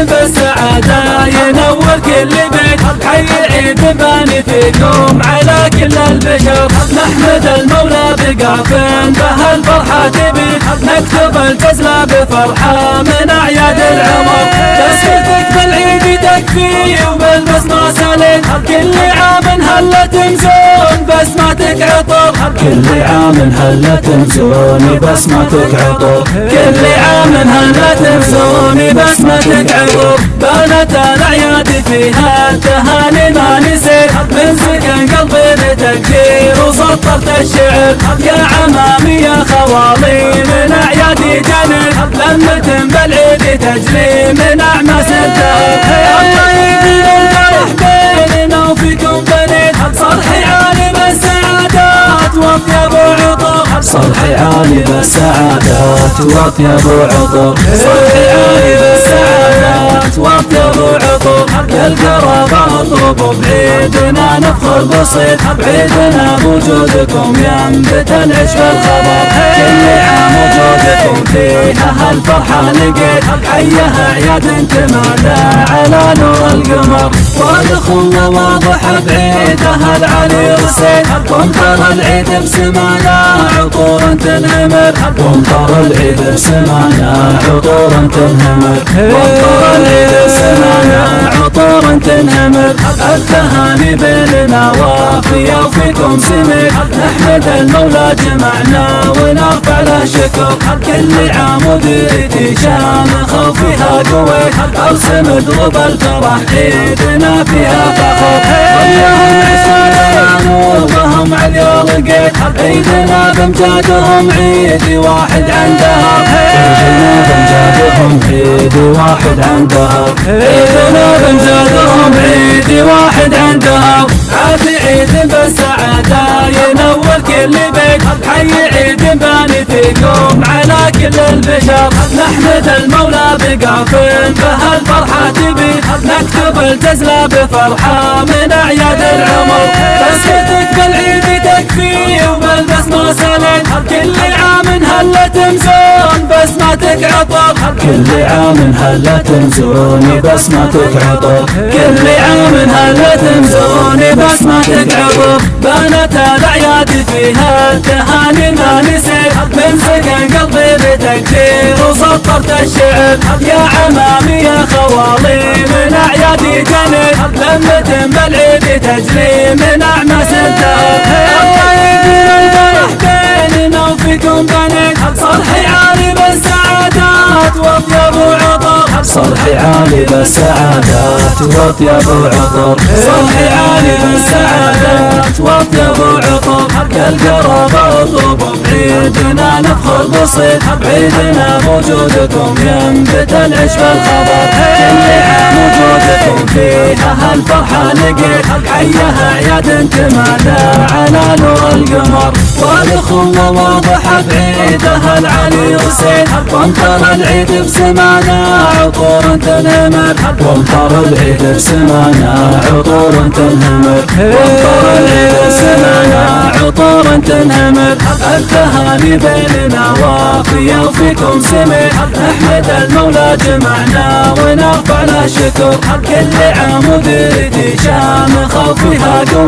بالسعادة ينور كل بيت، حي عيد باني فيكم على كل البشر. نحمد المولى بقافٍ بهالفرحة تبي، نكتب الجزلة بفرحة من أعياد العمر. تسكتك بالعيد تكفي وبالبسمة سليت، كل عام هلا تمزون بسمتك عطر. كل عام هلا تمزوني بسمتك عطر، كل عام هلا تمزوني بسمتك عطر. بانت الأعياد فيها التهاني ما نسيت، من سكن قلبي بتقدير وسطرت الشعر. يا عمامي يا خوالي من أعيادي جنت، لمة بالعيد تجري من أعماس الدهر. الطيب والفرح بيننا وفيكم بنيت، صرحي عالي بالسعادات واطيب وعطر. صرحي عالي بالسعادات واطيب وعطر، صرحي عالي بالسعادات واطيب وعطر. يا القرابة اطلبوا بعيدنا نفخر بسيط، بعيدنا بوجودكم ينبت العشق والخبر. كل عام وجودكم فيها هالفرحة لقيت، حيها عياد تمادى على نور القمر. والأخوة واضحة بعيدها العلي رسيت، وامطر العيد بسمانا عطور تنهمر. وامطر العيد بسمانا عطور تنهمر، وامطر العيد بسمانا عطور تنهمر. التهاني بيننا وافية وفيكم سمير، نحمد المولى جمعنا ونرفع له شكر. كل عام وديرتي شامخة وفيها قويت، ارسم دروب الفرح عيدنا فيها فخر. اللهم عشنا نورهم عليا لقيت، عيدنا بامجادهم عيدي واحد عندها. عيدنا بامجادهم عيدي واحد عندها، عيدنا بامجادهم عيدي واحد عندها. عافي عيد بالسعادة ينور كل بيت، حي عيد باني فيكم على كل البشر. نحمد المولى بقافٍ بهالفرحة تبي، نكتب الجزلة بفرحة من أعياد العمر. تسكتك بالعيد تكفي وبالبسمة سليت، كل عام هلا تمزون بسمتك عطر. كل عام هلا تمزوني بسمتك عطر، كل عام هلا تمزوني بسمتك عطر. بانت الأعياد فيها التهاني ما نسيت، من سكن قلبي بتقدير وسطرت الشعر. يا عمامي يا خوالي من أعيادي جنت، لمة بالعيد تجري من أعماس الدهر. الطيب والفرح بيننا وفيكم بنيت، صرحي عالي بالسعادات واطيب وعطر. صرحي عالي بالسعادات واطيب وعطر، صرحي عالي بالسعادات واطيب وعطر. يا القرابة اطلبوا بعيدنا نفخر بسيط، بعيدنا بوجودكم ينبت العشق والخبر. كل عام وجودكم فيها هالفرحة لقيت، حيها عياد تمادى على نور القمر. والأخوة واضحة بعيدها العلي رسيت، وامطر العيد بسمانا عطور تنهمر. وامطر العيد بسمانا عطور تنهمر، وامطر العيد بسمانا عطور تنهمر. التهاني بيننا وافية وفيكم سمير، نحمد المولى جمعنا ونرفع له شكر. كل عام وديرتي شامخة وفيها قوة.